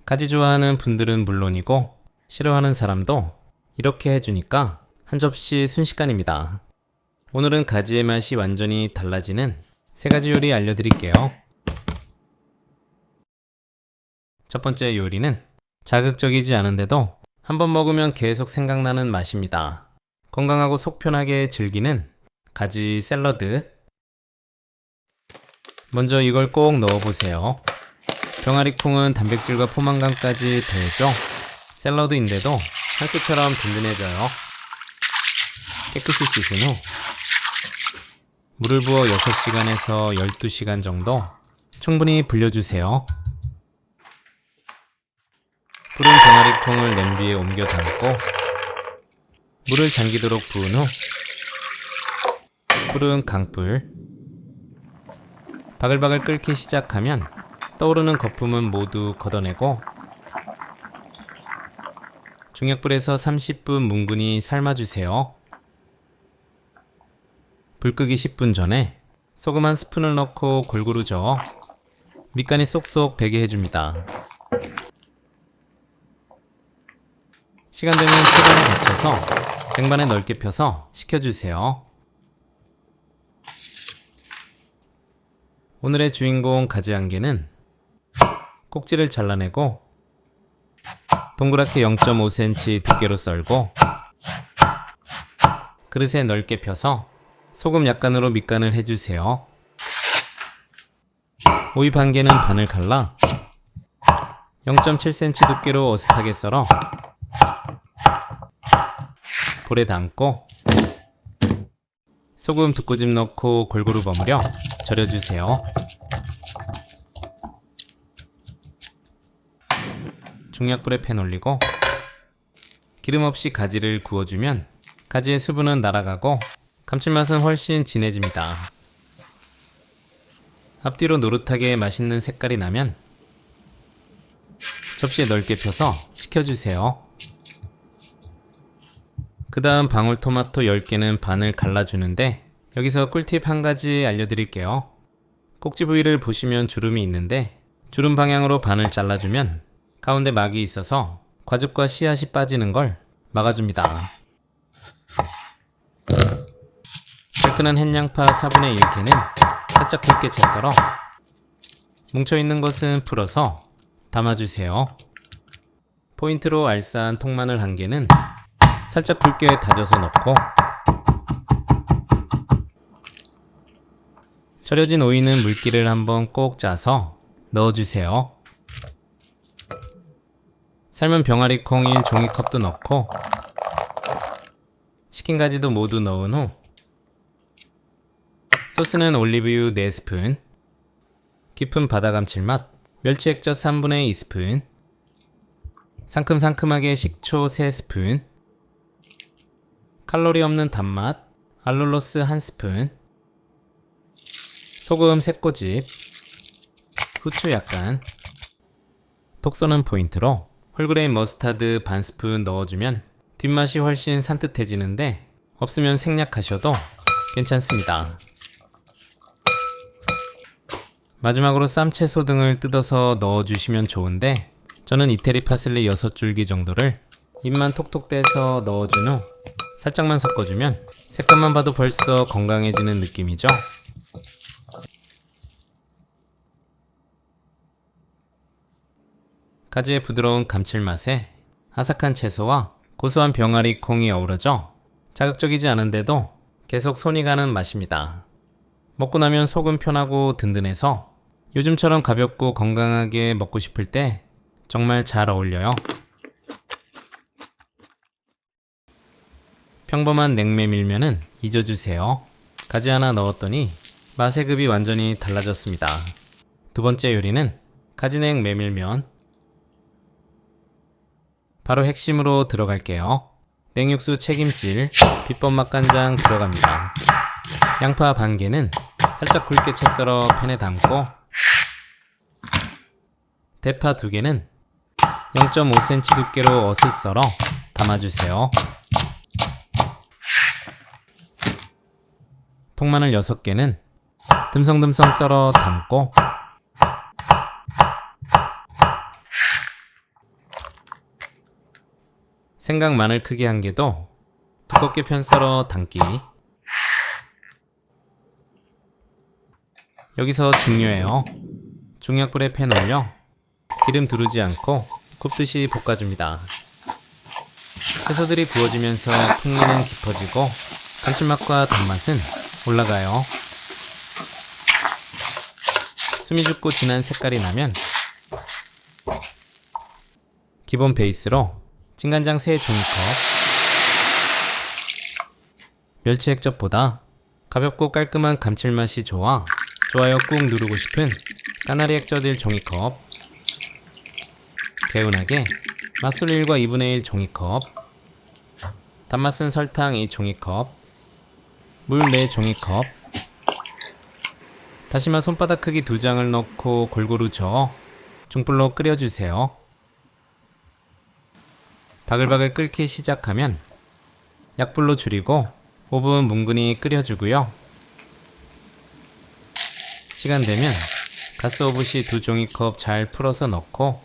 가지 좋아하는 분들은 물론이고 싫어하는 사람도 이렇게 해주니까 한 접시 순식간입니다. 오늘은 가지의 맛이 완전히 달라지는 3가지 요리 알려드릴게요. 첫 번째 요리는 자극적이지 않은데도 한번 먹으면 계속 생각나는 맛입니다. 건강하고 속 편하게 즐기는 가지 샐러드. 먼저 이걸 꼭 넣어보세요. 병아리콩은 단백질과 포만감까지 더해줘 샐러드인데도 한 끼처럼 든든해져요. 깨끗이 씻은 후 물을 부어 6시간에서 12시간 정도 충분히 불려주세요. 불은 병아리콩을 냄비에 옮겨 담고 물을 잠기도록 부은 후 불은 강불. 바글바글 끓기 시작하면 떠오르는 거품은 모두 걷어내고 중약불에서 30분 뭉근히 삶아주세요. 불 끄기 10분 전에 소금 한 스푼을 넣고 골고루 저어 밑간이 쏙쏙 배게 해줍니다. 시간 되면 채반에 받쳐서 쟁반에 넓게 펴서 식혀주세요. 오늘의 주인공 가지 안개는 꼭지를 잘라내고 동그랗게 0.5cm 두께로 썰고 그릇에 넓게 펴서 소금 약간으로 밑간을 해주세요. 오이 반개는 반을 갈라 0.7cm 두께로 어슷하게 썰어 볼에 담고 소금 2꼬집 넣고 골고루 버무려 절여주세요. 중약불에 팬 올리고 기름 없이 가지를 구워주면 가지의 수분은 날아가고 감칠맛은 훨씬 진해집니다. 앞뒤로 노릇하게 맛있는 색깔이 나면 접시에 넓게 펴서 식혀주세요. 그 다음 방울토마토 10개는 반을 갈라주는데 여기서 꿀팁 한 가지 알려드릴게요. 꼭지 부위를 보시면 주름이 있는데 주름 방향으로 반을 잘라주면 가운데 막이 있어서 과즙과 씨앗이 빠지는 걸 막아줍니다. 달큰한 햇양파 4분의 1개는 살짝 굵게 채 썰어 뭉쳐있는 것은 풀어서 담아주세요. 포인트로 알싸한 통마늘 1개는 살짝 굵게 다져서 넣고 절여진 오이는 물기를 한번 꼭 짜서 넣어주세요. 삶은 병아리콩인 종이컵도 넣고 식힌 가지도 모두 넣은 후 소스는 올리브유 4스푼, 깊은 바다 감칠맛 멸치 액젓 3분의 2스푼, 상큼상큼하게 식초 3스푼, 칼로리 없는 단맛 알룰로스 1스푼, 소금 3꼬집, 후추 약간, 톡 쏘는 포인트로 홀그레인 머스타드 반 스푼 넣어주면 뒷맛이 훨씬 산뜻해지는데 없으면 생략하셔도 괜찮습니다. 마지막으로 쌈채소 등을 뜯어서 넣어주시면 좋은데 저는 이태리 파슬리 6줄기 정도를 입만 톡톡 떼서 넣어준 후 살짝만 섞어주면 색감만 봐도 벌써 건강해지는 느낌이죠. 가지의 부드러운 감칠맛에 아삭한 채소와 고소한 병아리 콩이 어우러져 자극적이지 않은데도 계속 손이 가는 맛입니다. 먹고 나면 속은 편하고 든든해서 요즘처럼 가볍고 건강하게 먹고 싶을 때 정말 잘 어울려요. 평범한 냉메밀면은 잊어주세요. 가지 하나 넣었더니 맛의 급이 완전히 달라졌습니다. 두 번째 요리는 가지냉 메밀면. 바로 핵심으로 들어갈게요. 냉육수 채김질, 비법 맛간장 들어갑니다. 양파 반 개는 살짝 굵게 채 썰어 팬에 담고 대파 2개는 0.5cm 두께로 어슷 썰어 담아주세요. 통마늘 6개는 듬성듬성 썰어 담고 생강 마늘 크기 1개도 두껍게 편 썰어 담기. 여기서 중요해요. 중약불에 팬 올려 기름 두르지 않고 굽듯이 볶아줍니다. 채소들이 구워지면서 풍미는 깊어지고 감칠맛과 단맛은 올라가요. 숨이 죽고 진한 색깔이 나면 기본 베이스로 진간장 3종이컵, 멸치 액젓보다 가볍고 깔끔한 감칠맛이 좋아 좋아요 꾹 누르고 싶은 까나리 액젓 1종이컵, 개운하게 맛술 1과 2분의 1 종이컵, 단맛은 설탕 2종이컵, 물 4종이컵, 다시마 손바닥 크기 2장을 넣고 골고루 저어 중불로 끓여주세요. 바글바글 끓기 시작하면 약불로 줄이고 5분 뭉근히 끓여주고요. 시간 되면 가스오브시 2종이컵 잘 풀어서 넣고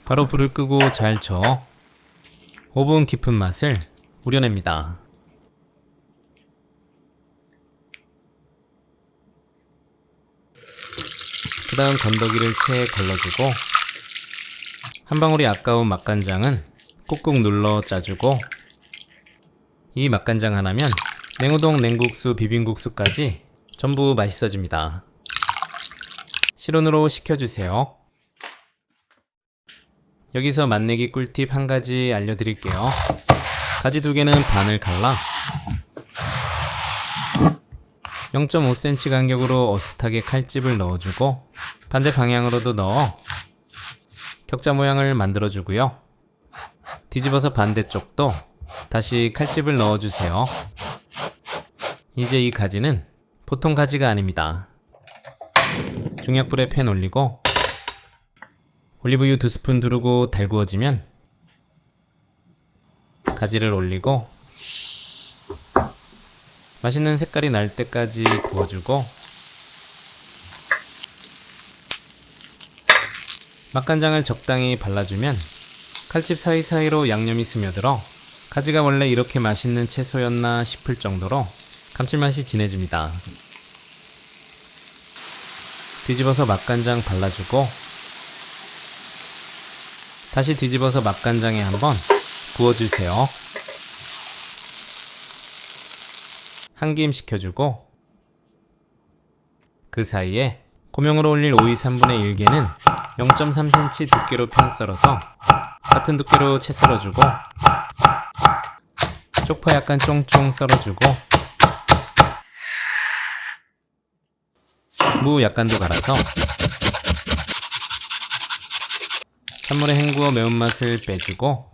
바로 불을 끄고 잘 저어 5분 깊은 맛을 우려냅니다. 그 다음 건더기를 체에 걸러주고 한 방울이 아까운 맛간장은 꾹꾹 눌러 짜주고 이 맛간장 하나면 냉우동, 냉국수, 비빔국수까지 전부 맛있어집니다. 실온으로 식혀주세요. 여기서 맛내기 꿀팁 한 가지 알려드릴게요. 가지 2개는 반을 갈라 0.5cm 간격으로 어슷하게 칼집을 넣어주고 반대 방향으로도 넣어 격자 모양을 만들어주고요. 뒤집어서 반대쪽도 다시 칼집을 넣어주세요. 이제 이 가지는 보통 가지가 아닙니다. 중약불에 팬 올리고 올리브유 2스푼 두르고 달구어지면 가지를 올리고 맛있는 색깔이 날 때까지 구워주고 맛간장을 적당히 발라주면 칼집 사이사이로 양념이 스며들어 가지가 원래 이렇게 맛있는 채소였나 싶을 정도로 감칠맛이 진해집니다. 뒤집어서 맛간장 발라주고 다시 뒤집어서 맛간장에 한번 구워주세요. 한김 식혀주고 그 사이에 고명으로 올릴 오이 3분의 1개는 0.3cm 두께로 편 썰어서 같은 두께로 채 썰어주고 쪽파 약간 쫑쫑 썰어주고 무 약간도 갈아서 찬물에 헹구어 매운맛을 빼주고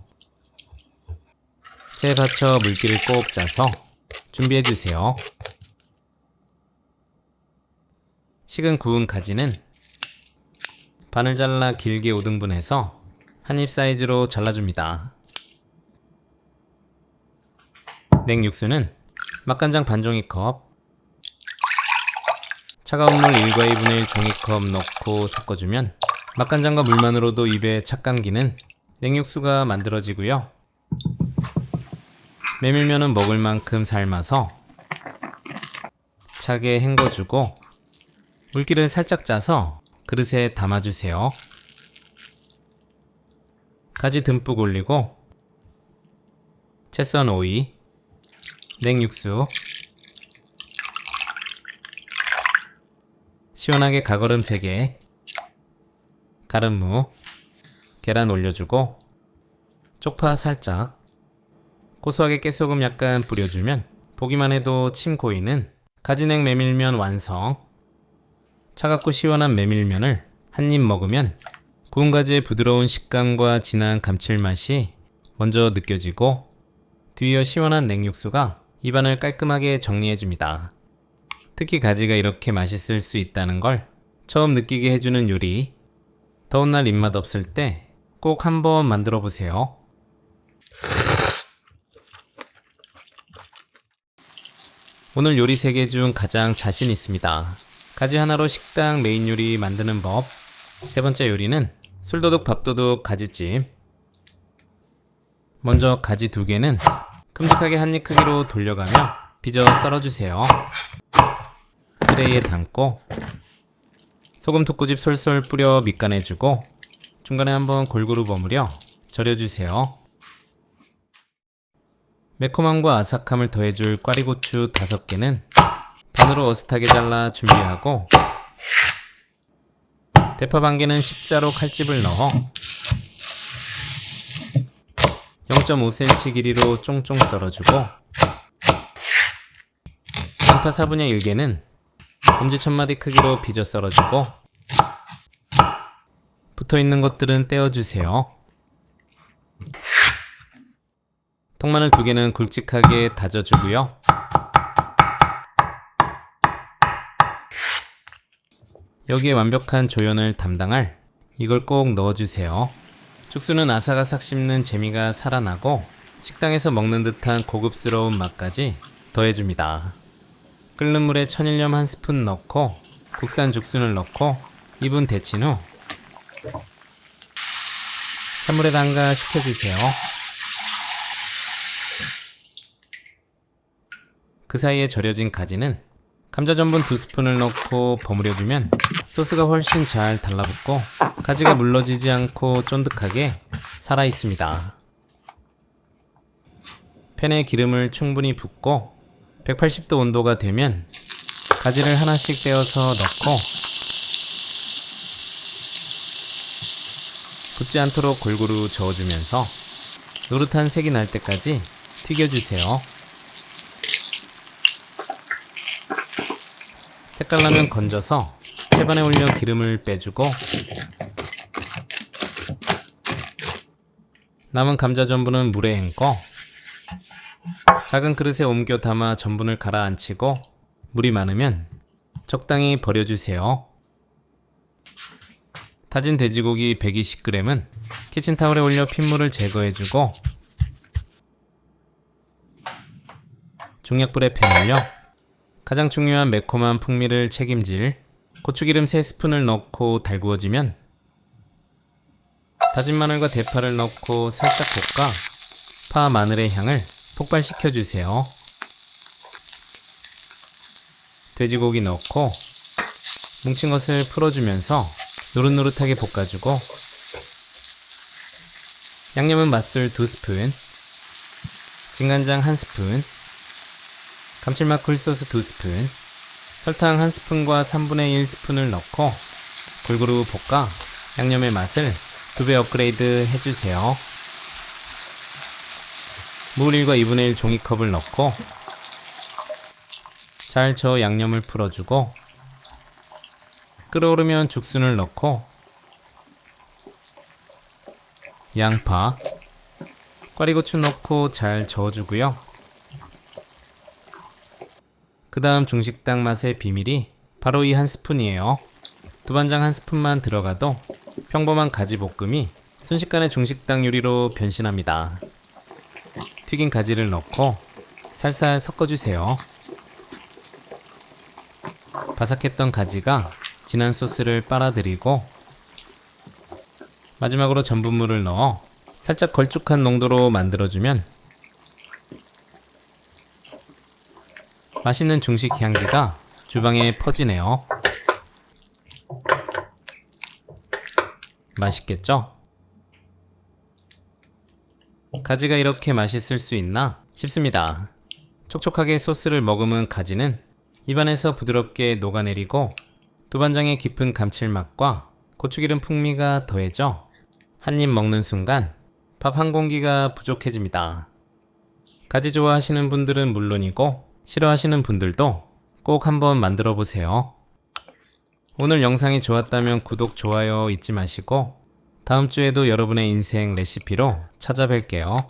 체에 받쳐 물기를 꼭 짜서 준비해주세요. 식은 구운 가지는 반을 잘라 길게 5등분해서 한입 사이즈로 잘라줍니다. 냉육수는 맛간장 반 종이컵, 차가운 물 1과 2분의 1 종이컵 넣고 섞어주면 맛간장과 물만으로도 입에 착 감기는 냉육수가 만들어지고요. 메밀면은 먹을 만큼 삶아서 차게 헹궈주고 물기를 살짝 짜서 그릇에 담아주세요. 가지 듬뿍 올리고 채 썬 오이, 냉육수, 시원하게 가거름 3개, 가름무, 계란 올려주고 쪽파 살짝, 고소하게 깨소금 약간 뿌려주면 보기만 해도 침 고이는 가지냉 메밀면 완성. 차갑고 시원한 메밀면을 한 입 먹으면 구운 가지의 부드러운 식감과 진한 감칠맛이 먼저 느껴지고 뒤이어 시원한 냉육수가 입안을 깔끔하게 정리해줍니다. 특히 가지가 이렇게 맛있을 수 있다는 걸 처음 느끼게 해주는 요리. 더운 날 입맛 없을 때 꼭 한번 만들어 보세요. 오늘 요리 3개 중 가장 자신 있습니다. 가지 하나로 식당 메인 요리 만드는 법. 3번째 요리는 술도둑 밥도둑 가지찜. 먼저 가지 2개는 큼직하게 한입 크기로 돌려가며 빚어 썰어주세요. 트레이에 담고 소금 두 꼬집 솔솔 뿌려 밑간해주고 중간에 한번 골고루 버무려 절여주세요. 매콤함과 아삭함을 더해줄 꽈리고추 5개는 반으로 어슷하게 잘라 준비하고 대파 1개는 십자로 칼집을 넣어 0.5cm 길이로 쫑쫑 썰어주고 양파 4분의 1개는 엄지천마디 크기로 빚어 썰어주고 붙어있는 것들은 떼어주세요. 통마늘 2개는 굵직하게 다져주고요. 여기에 완벽한 조연을 담당할 이걸 꼭 넣어주세요. 죽수는 아삭아삭 씹는 재미가 살아나고 식당에서 먹는 듯한 고급스러운 맛까지 더해줍니다. 끓는 물에 천일염 1스푼 넣고 국산 죽순을 넣고 2분 데친 후 찬물에 담가 식혀주세요. 그 사이에 절여진 가지는 감자 전분 2스푼을 넣고 버무려주면 소스가 훨씬 잘 달라붙고 가지가 물러지지 않고 쫀득하게 살아있습니다. 팬에 기름을 충분히 붓고 180도 온도가 되면 가지를 하나씩 떼어서 넣고 붙지 않도록 골고루 저어주면서 노릇한 색이 날 때까지 튀겨주세요. 색깔 나면 건져서 채반에 올려 기름을 빼주고 남은 감자 전분은 물에 헹궈 작은 그릇에 옮겨 담아 전분을 가라앉히고 물이 많으면 적당히 버려주세요. 다진 돼지고기 120g은 키친타올에 올려 핏물을 제거해주고 중약불에 팬 올려 가장 중요한 매콤한 풍미를 책임질 고추기름 3스푼을 넣고 달구어지면 다진 마늘과 대파를 넣고 살짝 볶아 파, 마늘의 향을 폭발시켜주세요. 돼지고기 넣고 뭉친 것을 풀어주면서 노릇노릇하게 볶아주고 양념은 맛술 2스푼, 진간장 1스푼, 감칠맛 굴소스 2스푼, 설탕 1스푼과 3분의 1스푼을 넣고 골고루 볶아 양념의 맛을 2배 업그레이드 해주세요. 물 1과 2분의 1 종이컵을 넣고 잘 저어 양념을 풀어주고 끓어오르면 죽순을 넣고 양파, 꽈리고추 넣고 잘 저어주고요. 그 다음 중식당 맛의 비밀이 바로 이 1스푼이에요. 두반장 1스푼만 들어가도 평범한 가지볶음이 순식간에 중식당 요리로 변신합니다. 튀긴 가지를 넣고 살살 섞어주세요. 바삭했던 가지가 진한 소스를 빨아들이고 마지막으로 전분물을 넣어 살짝 걸쭉한 농도로 만들어주면 맛있는 중식 향기가 주방에 퍼지네요. 맛있겠죠? 가지가 이렇게 맛있을 수 있나 싶습니다. 촉촉하게 소스를 머금은 가지는 입안에서 부드럽게 녹아내리고 두반장의 깊은 감칠맛과 고추기름 풍미가 더해져 한입 먹는 순간 밥 한 공기가 부족해집니다. 가지 좋아하시는 분들은 물론이고 싫어하시는 분들도 꼭 한번 만들어 보세요. 오늘 영상이 좋았다면 구독, 좋아요 잊지 마시고 다음 주에도 여러분의 인생 레시피로 찾아뵐게요.